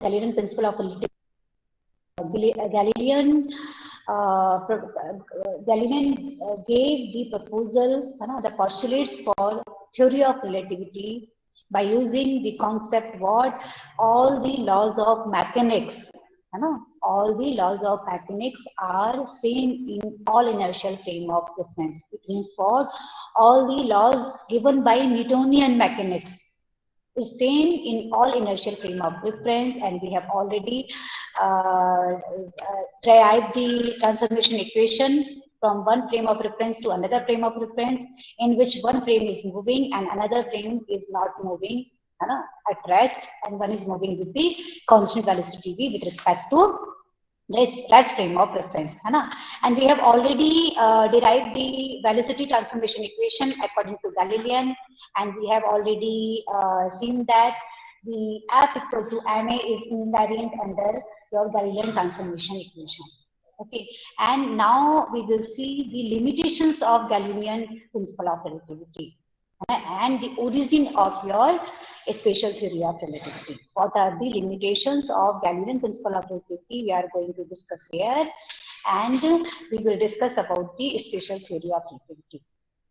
Galilean principle of Galilean gave the proposal, the postulates for theory of relativity by using the concept what all the laws of mechanics, all the laws of mechanics are same in all inertial frame of reference. It means what all the laws given by Newtonian mechanics is same in all inertial frame of reference, and we have already derived the transformation equation from one frame of reference to another frame of reference, in which one frame is moving and another frame is not moving at rest, and one is moving with the constant velocity v with respect to rest frame of reference. And we have already derived the velocity transformation equation according to Galilean, and we have already seen that the F equal to ma is invariant under your Galilean transformation equations. Okay, and now we will see the limitations of Galilean principle of relativity and the origin of your special theory of relativity. What are the limitations of Galilean principle of relativity? We are going to discuss here, and we will discuss about the special theory of relativity.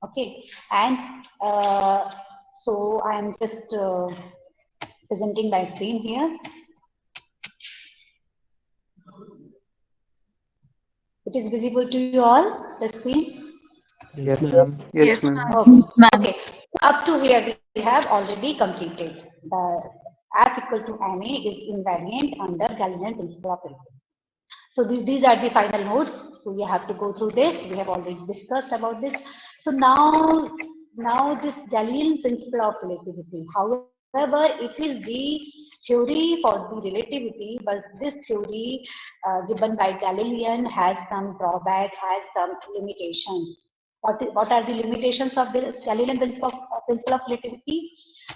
Okay, and so I am just presenting my screen here. It is visible to you all, the screen? Yes, ma'am. Yes, ma'am. Okay. Up to here we have already completed. The F equal to ma is invariant under Galilean principle of relativity. So these are the final notes. So we have to go through this. We have already discussed about this. So now this Galilean principle of relativity. However, it is the theory for the relativity, but this theory given by Galilean has some drawback, has some limitations. What are the limitations of the Galilean principle of relativity?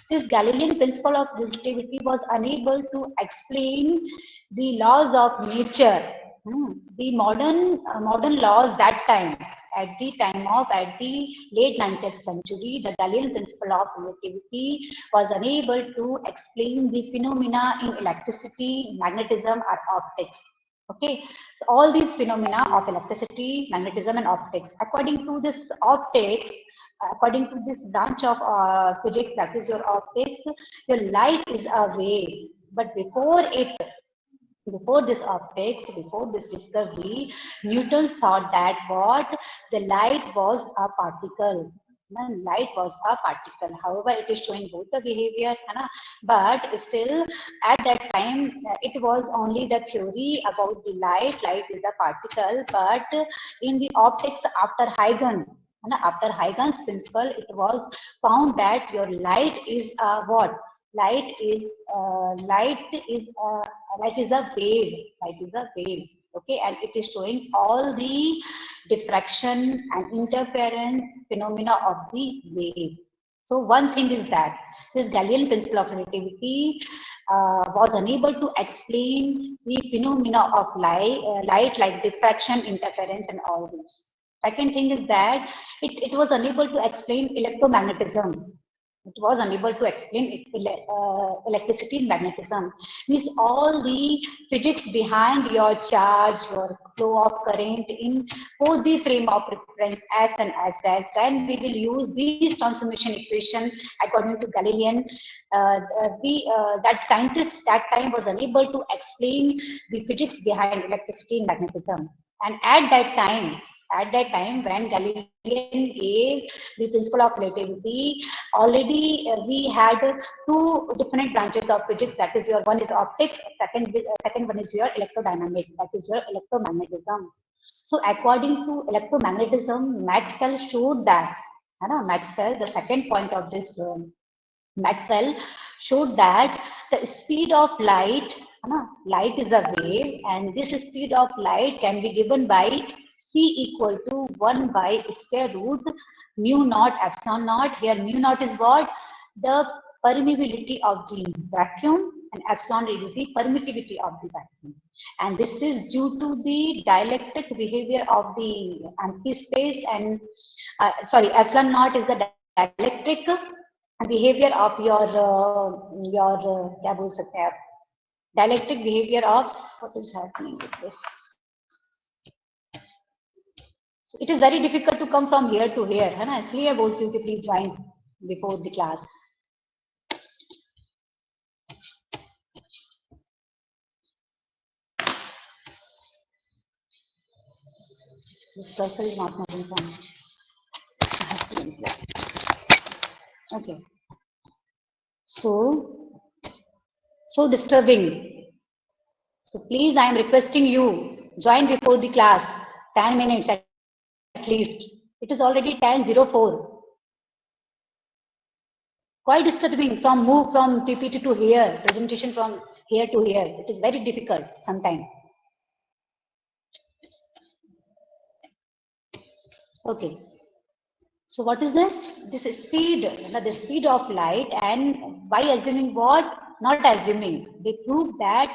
This Galilean principle of relativity was unable to explain the laws of nature. The modern laws that time, at the late 19th century, the Galilean principle of relativity was unable to explain the phenomena in electricity, magnetism, or optics. Okay, so all these phenomena of electricity, magnetism, and optics. According to this optics, according to this branch of physics, that is your optics, your light is a wave. But before this optics, before this discovery, Newton thought that what the light was a particle. Light was a particle. However, it is showing both the behavior, but still at that time it was only the theory about the light. Light is a particle, but in the optics after Huygens principle, it was found that your light is what? Light is a wave. Light is a wave. Okay, and it is showing all the diffraction and interference phenomena of the wave. So one thing is that this Galilean principle of relativity was unable to explain the phenomena of light like diffraction, interference, and all this. Second thing is that it was unable to explain electromagnetism. It was unable to explain electricity and magnetism. Means all the physics behind your charge, your flow of current in both the frame of reference S and S dash. Then we will use these transformation equation according to Galilean. That scientist that time was unable to explain the physics behind electricity and magnetism. And at that time when Galilean gave the principle of relativity, already we had two different branches of physics. That is, your one is optics, second one is your electrodynamics, that is your electromagnetism. So according to electromagnetism, Maxwell showed that the second point of this Maxwell showed that the speed of light is a wave, and this speed of light can be given by C equal to 1 by square root mu naught epsilon naught. Here mu naught is what? The permeability of the vacuum, and epsilon is the permittivity of the vacuum. And this is due to the dielectric behavior of the empty space, and epsilon naught is the dielectric behavior of your क्या बोल सकते हैं आप Dielectric behavior of what is happening with this. So it is very difficult to come from here to here, है ना? इसलिए बोलती हूँ कि please join before the class. This cursor is not moving from. Okay. So disturbing. So please, I am requesting you join before the class. 10 minutes at least. It is already 10:04. Quite disturbing from move from PPT to here, presentation from here to here. It is very difficult sometimes. Okay. So what is this? This is speed, the speed of light, and by assuming what? Not assuming. They prove that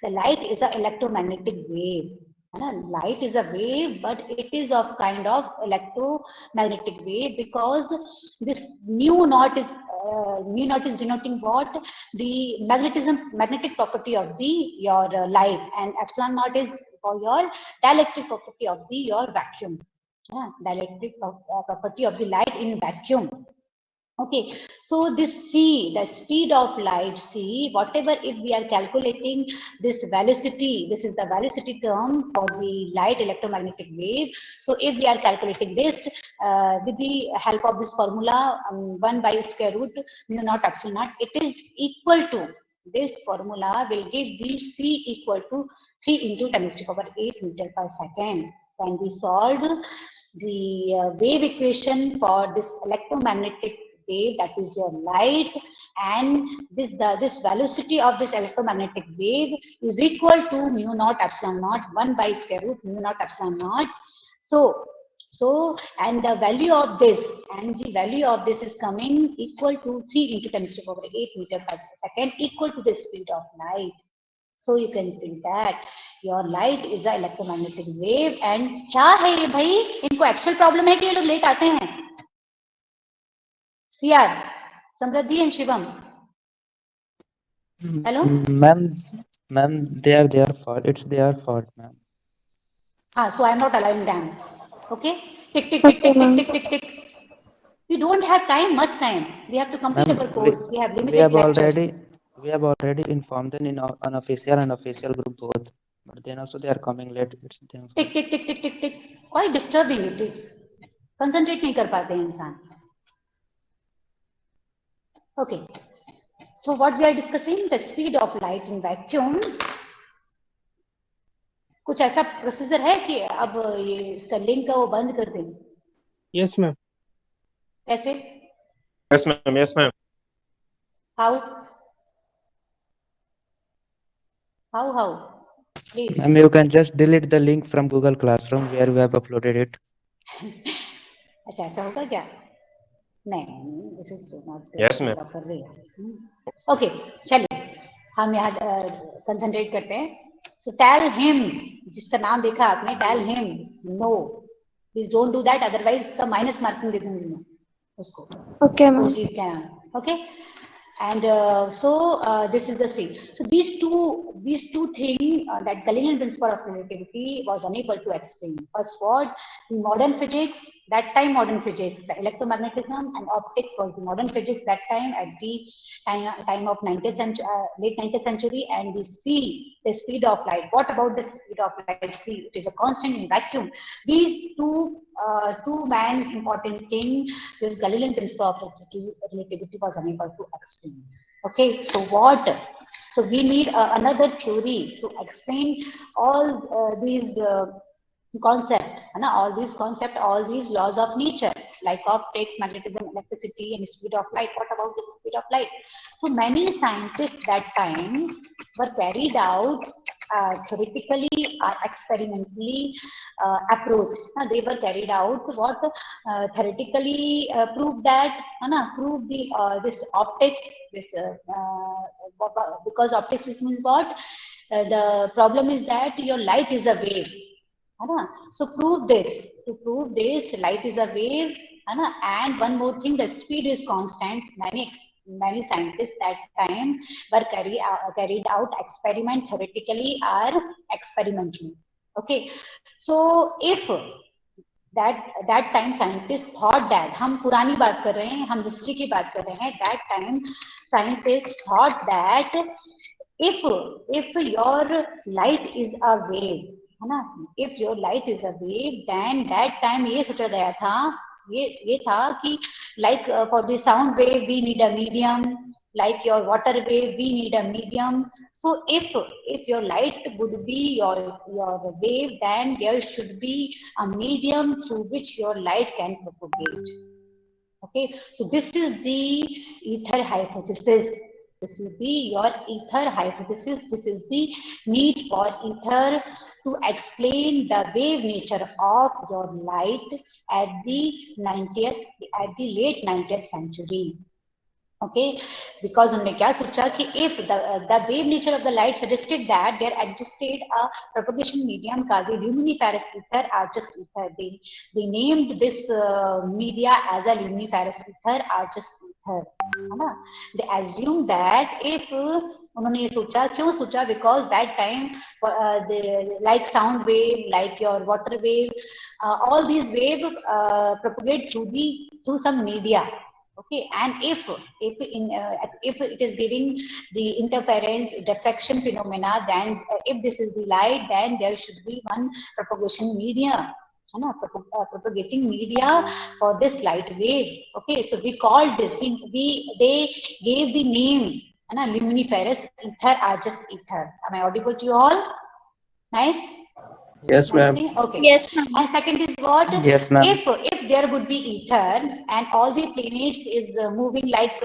the light is an electromagnetic wave. Light is a wave, but it is of kind of electromagnetic wave because this mu naught is denoting what? The magnetic property of your light, and epsilon naught is for your dielectric property of your vacuum. Dielectric property of the light in vacuum. Okay, so this C, the speed of light, C, whatever if we are calculating this velocity, this is the velocity term for the light electromagnetic wave. So if we are calculating this with the help of this formula, 1 by square root mu naught epsilon naught, it is equal to, this formula will give the C equal to 3 into 10 to the power 8 meter per second. Can be solved the wave equation for this electromagnetic wave, that is your light, and this velocity of this electromagnetic wave is equal to mu naught epsilon naught 1 by square root mu naught epsilon naught. So and the value of this is coming equal to 3 into 10 to the power 8 meter per second, equal to the speed of light. So you can see that your light is a electromagnetic wave. And क्या है ये भाई? इनको actual problem है कि ये लोग late आते हैं? CR, Samriddhi and Shivam. Hello? Ma'am, they are their fault. It's their fault, ma'am. So I am not allowing them. Okay? Tick, tick, tick, tick, tick, tick, tick, tick. We don't have time, much time. We have to complete our course. We have limited lectures. We have already informed them in unofficial and official group both. But then also they are coming late. It's them. Tick, tick, tick, tick, tick, tick. Quite disturbing it is. Concentrate नहीं कर पाते हैं इंसान. Okay. So what we are discussing, the speed of light in vacuum. कुछ ऐसा procedure है कि अब ये इसका लिंक वो बंद कर दें? Yes, ma'am. कैसे? Yes, ma'am. Yes, ma'am. How? Please. Ma'am, you can just delete the link from Google Classroom where we have uploaded it. अच्छा ऐसा होगा क्या? नहीं, this is not. Yes, ma'am. कर रही है. Okay, चलिए हम यहाँ कंसंट्रेट करते हैं. So tell him, जिसका नाम देखा आपने, tell him no, please don't do that, otherwise इसका माइनस मार्किंग दे दूंगी मैं उसको. Okay, ma'am. So can, okay. And this is the C. So these two things that Galilean principle of relativity was unable to explain. First, what in modern physics, that time modern physics, the electromagnetism and optics was the modern physics that time at the time of late 19th century, and we see the speed of light. What about the speed of light? See, it is a constant in vacuum. These two main important things, this Galilean principle of relativity was unable to explain. Okay, so what? So we need another theory to explain all these concepts, all these laws of nature, like optics, magnetism, electricity, and speed of light. What about the speed of light? So many scientists that time were carried out theoretically or experimentally approach. They were carried out what theoretically prove that, prove the this optics, because optics means what? The problem is that your light is a wave. So prove this. To prove this, light is a wave. And one more thing, the speed is constant. many scientists that time were carried out experiment theoretically or experimentally. Okay, so if that time scientists thought that, हम पुरानी बात कर रहे हैं, हम history की बात कर रहे हैं, that time scientists thought that if your light is a wave, है ना, if your light is a wave, then that time ये सोचा गया था, ये था कि like for the sound wave we need a medium, like your water wave we need a medium. So if your light would be your wave, then there should be a medium through which your light can propagate. Okay, so this is the ether hypothesis. This will be your ether hypothesis. This is the need for ether to explain the wave nature of your light at the late 19th century. Okay, because हमने क्या सोचा कि if the wave nature of the light suggested that there existed a propagation medium called the luminiferous ether or just ether. They named this media as a luminiferous ether or just ether, है ना. They assumed that if उन्होंने ये सोचा, क्यों सोचा, because that time like sound wave, like your water wave, all these waves propagate through some media. Okay, and if it is giving the interference, diffraction phenomena, then if this is the light, then there should be one propagation media, propagating media for this light wave. Okay, so we called this, they gave the name, luminiferous ether or just ether. Am I audible to you all? Nice. Yes, ma'am. Okay. Yes, ma'am. And second is what? Yes, ma'am. If there would be ether and all the planets is moving like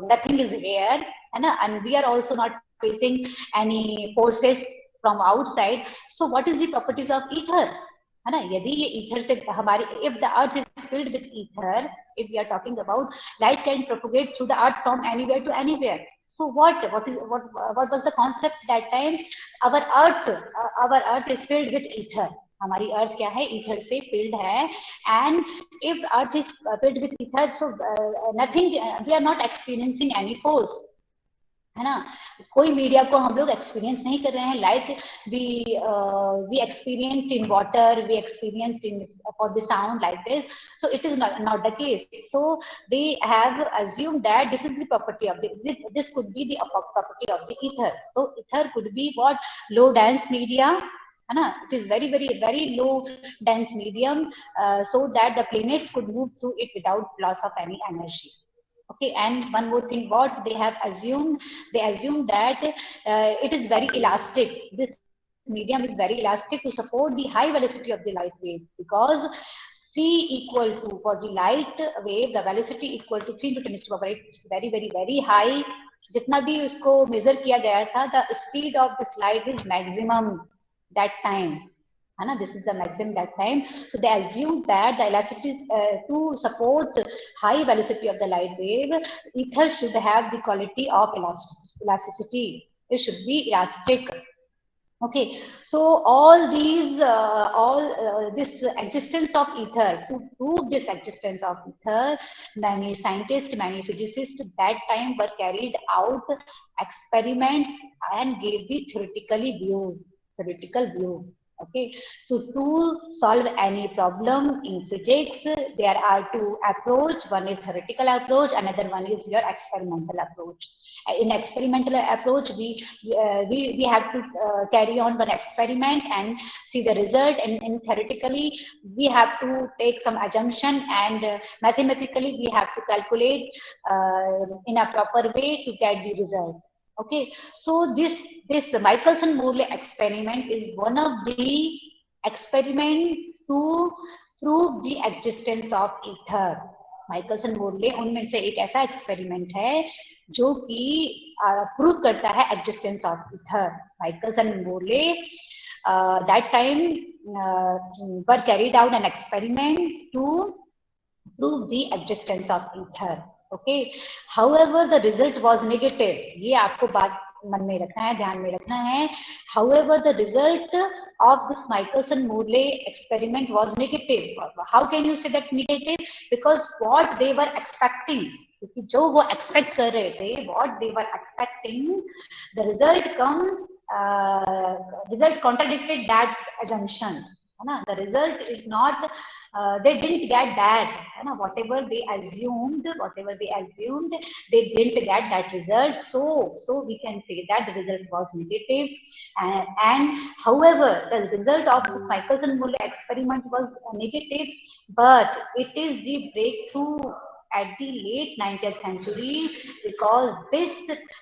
nothing is here, and we are also not facing any forces from outside, so what is the properties of ether? यदि ये ether से हमारी, if the earth is filled with ether, if we are talking about light can propagate through the earth from anywhere to anywhere. So what was the concept that time? Our earth is filled with ether. हमारी अर्थ क्या है, ether से filled है, and if earth is filled with ether, so nothing, we are not experiencing any force, है ना. कोई media को हम लोग एक्सपीरियंस नहीं कर रहे हैं. Like we experienced in water, we experienced in for the sound like this. So it is not the case. So they have assumed that this is the property of this could be the property of the ether. So ether could be what? Low dense media, है ना. It is very very very low dense medium, so that the planets could move through it without loss of any energy. Okay, and one more thing, what they have assumed, they assume that it is very elastic. This medium is very elastic to support the high velocity of the light wave, because c equal to, for the light wave, the velocity equal to 3 × 10⁸, it's very very very high. जितना भी उसको measure किया गया था, the speed of this light is maximum that time. This is the maximum that time. So they assume that the elasticity to support high velocity of the light wave, ether should have the quality of elasticity. It should be elastic. Okay, so all these this existence of ether, to prove this existence of ether, many scientists, many physicists that time were carried out experiments and gave the theoretical view. Okay, so to solve any problem in physics, there are two approaches. One is theoretical approach, another one is your experimental approach. In experimental approach, we have to carry on one experiment and see the result, and theoretically we have to take some assumption, and mathematically we have to calculate in a proper way to get the result. Okay, so this Michelson-Morley experiment is one of the experiment to prove the existence of ether. Michelson-Morley उनमें से एक ऐसा experiment है जो कि prove करता है existence of ether. Michelson-Morley that time were carried out an experiment to prove the existence of ether. Okay, however the result was negative. ये आपको बात मन में रखना है, ध्यान में रखना है. However the result of this Michelson-Morley experiment was negative. How can you say that negative? Because what they were expecting क्योंकि जो वो एक्सपेक्ट कर रहे थे, what they were expecting, the result contradicted that assumption, है ना. The result is not, they didn't get that, है ना. Whatever they assumed, they didn't get that result. So we can say that the result was negative. And however, the result of this Michelson-Morley experiment was negative, but it is the breakthrough at the late 19th century, because this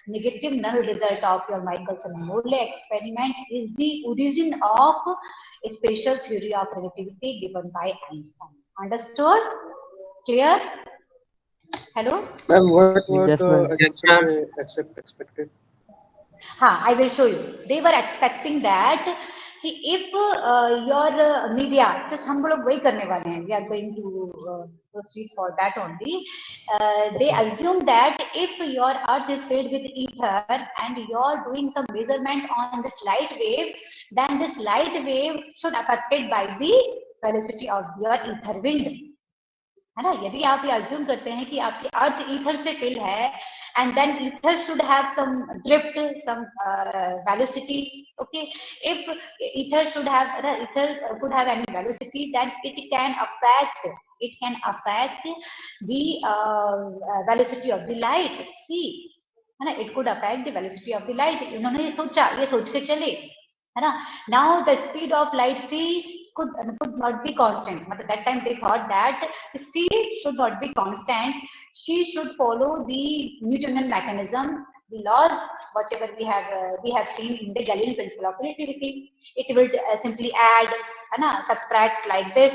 negative null result of your Michelson-Morley experiment is the origin of a special theory of relativity given by Einstein. Understood? Clear? Hello? Ma'am, what were Yes, ma'am. the assumptions they expected? I will show you. They were expecting that if your media, just हम लोग वही करने वाले हैं, we are going to proceed for that only. They assume that if your earth is filled with ether and you are doing some measurement on this light wave, then this light wave should affected by the velocity of your ether wind, है ना. यदि आप ये assume करते हैं कि आपकी अर्थ ether से फिल है, and then ether should have some drift, some velocity, okay. If ether could have any velocity, then it can affect the velocity of the light. See, है ना, it could affect the velocity of the light. इन्होंने ये सोच के चले, है ना. Now the speed of light c could not be constant. At that time they thought that c should not be constant. She should follow the Newtonian mechanism, the laws, whatever we have seen in the Galilean principle of relativity. It will simply add, subtract like this.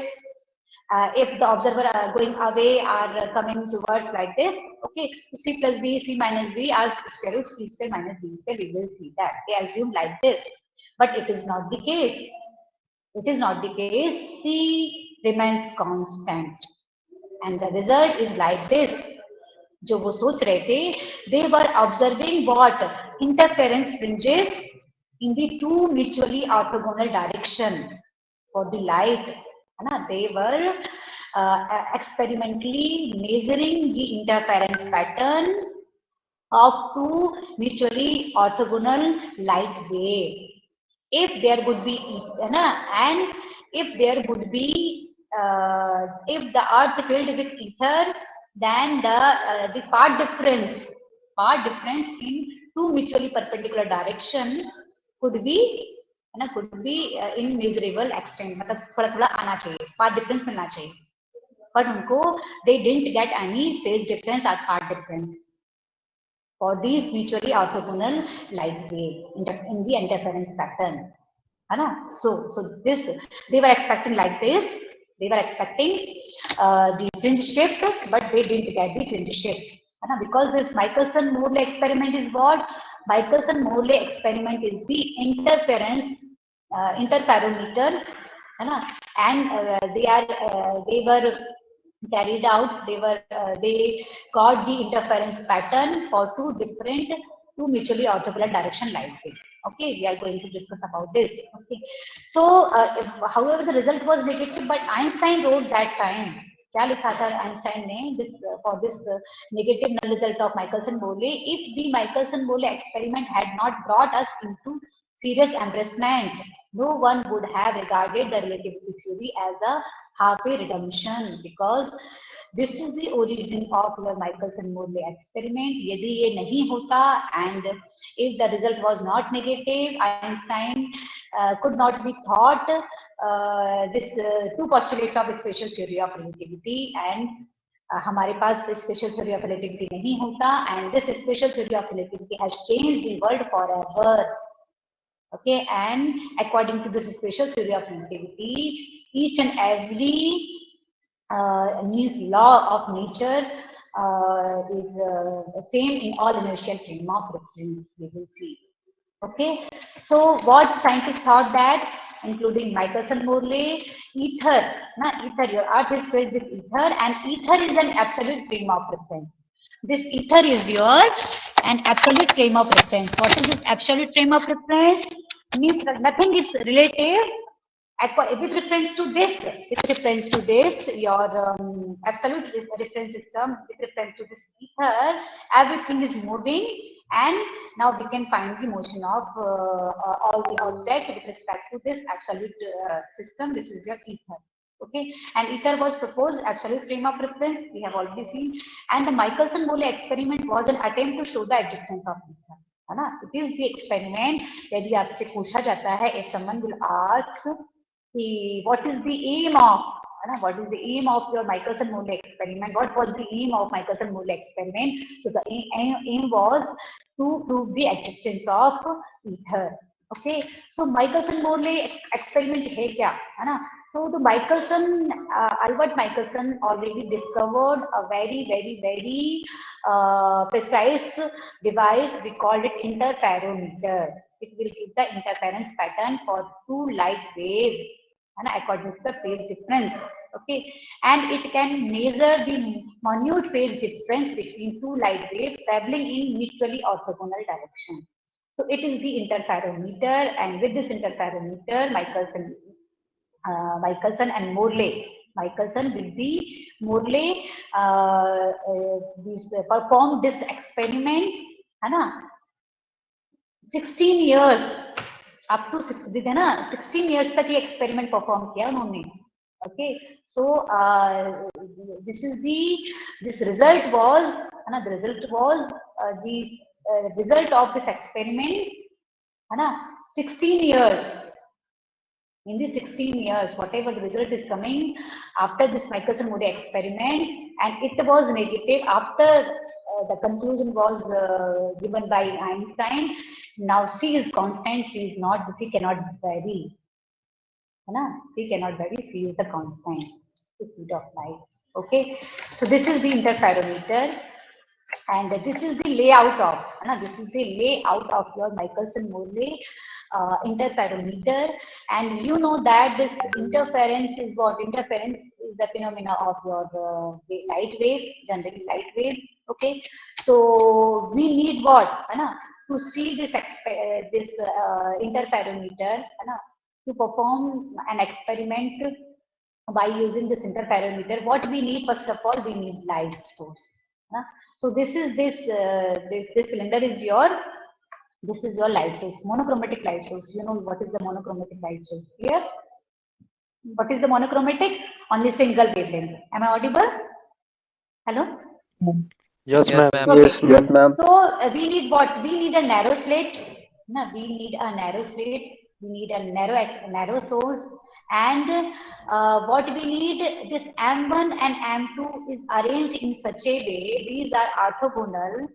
If the observer going away or coming towards like this, okay, c plus v, c minus v as square root c square minus v square, we will see that. They assume like this, but it is not the case. It is not the case. C remains constant. And the result is like this. जो वो सोच रहे थे, they were observing what? Interference fringes in the two mutually orthogonal direction for the light. है ना? They were experimentally measuring the interference pattern of two mutually orthogonal light waves. If there would be, and if there would be, if the earth filled with ether, then the part difference in two mutually perpendicular direction could be in measurable extent. मतलब थोड़ा आना चाहिए, part difference मिलना चाहिए. But उनको they didn't get any phase difference or part difference for these mutually orthogonal light waves in the interference pattern. So this they were expecting like this. They were expecting the fringe shift, but they didn't get the fringe shift. Because this Michelson-Morley experiment is what? Michelson-Morley experiment is the interferometer, and they were carried out. They got the interference pattern for two mutually orthogonal direction light waves. Okay, we are going to discuss about this. Okay, so however the result was negative, but Einstein wrote that time. क्या लिखा था Einstein ने for this negative null result of Michelson-Morley? If the Michelson-Morley experiment had not brought us into serious embarrassment, no one would have regarded the relativity theory as a halfway redemption, because this is the origin of your Michelson-Morley experiment. यदि ये नहीं होता, and if the result was not negative, Einstein could not be thought this two postulates of special theory of relativity, and हमारे पास special theory of relativity नहीं होता, and this special theory of relativity has changed the world forever. Okay, and according to this special theory of relativity, each and every law of nature is same in all inertial frame of reference, we will see. Okay, so what scientists thought that, including Michelson-Morley, ether, your earth is filled with ether, and ether is an absolute frame of reference. This ether is an absolute frame of reference. What is this absolute frame of reference? Means that nothing is relative With reference to this, your absolute reference system, with reference to this ether, everything is moving, and now we can find the motion of all the objects with respect to this absolute system. This is your ether. Okay, and ether was proposed absolute frame of reference, we have already seen, and the Michelson-Morley experiment was an attempt to show the existence of ether. है ना? It is the experiment. यदि आपसे पूछा जाता है, if someone will ask what is the aim of, what is the aim of your Michelson-Morley experiment? What was the aim of Michelson-Morley experiment? So the aim was to prove the existence of ether. Okay, so Michelson-Morley experiment है क्या, है ना? So the Albert Michelson already discovered a very precise device. We called it interferometer. It will give the interference pattern for two light waves, and according to the phase difference. Okay, and it can measure the minute phase difference between two light waves traveling in mutually orthogonal direction. So it is the interferometer, and with this interferometer, Michelson and Morley. Michelson with the Morley performed this experiment, है ना? 16 years up to 16 years तक ये experiment perform किया उन्होंने. Okay, so this result was, the result of this experiment, है ना? 16 years. In these 16 years, whatever the result is coming after this Michelson-Morley experiment, and it was negative after the conclusion was given by Einstein. Now C is constant, C cannot vary. C cannot vary, C is the constant, the speed of light. Okay, so this is the interferometer, and this is the layout of your Michelson-Morley interferometer. And you know that this interference is what? Interference is the phenomena of your light wave, generally light wave. Okay, so we need what? To see this interferometer, to perform an experiment by using this interferometer. What we need, first of all, we need light source. So this cylinder is your light source, monochromatic light source. You know what is the monochromatic light source? Clear? What is the monochromatic? Only single wavelength. Am I audible? Hello? Yes, Yes, ma'am. ma'am. Yes, ma'am. So we need what? We need a narrow slit. We need a narrow slit. We need a narrow source. And what we need, this M1 and M2 is arranged in such a way, these are orthogonal,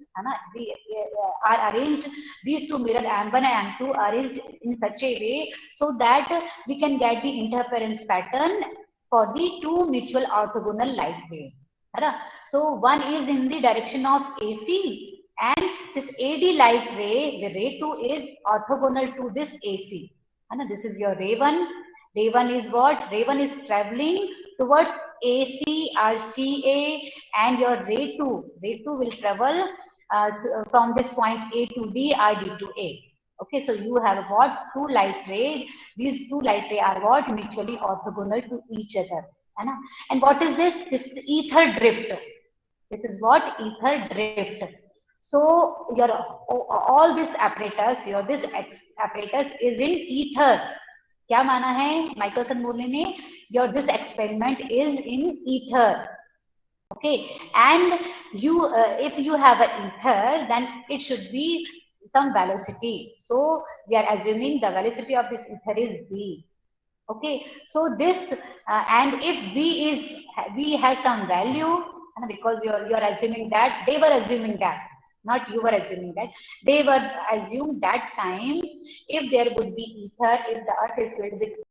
are arranged, these two mirror M1 and M2 are arranged in such a way so that we can get the interference pattern for the two mutual orthogonal light waves. So one is in the direction of AC, and this AD light ray, the ray 2 is orthogonal to this AC. This is your ray 1. Ray 1 is what? Ray 1 is traveling towards AC or CA, and your ray 2 will travel from this point A to D or D to A. Okay, so you have what? Two light rays. These two light rays are what? Mutually orthogonal to each other. And what is this? This is ether drift. This is what? Ether drift. So your all this apparatus, apparatus is in ether. क्या माना है Michelson-Morley ने? This experiment is in ether. Okay, and you if you have an ether, then it should be some velocity. So we are assuming the velocity of this ether is v. Okay, so this and if v has some value, because you are assuming that, they were assuming that, not you were assuming that, they were assumed that time, if there would be ether, if the earth is filled with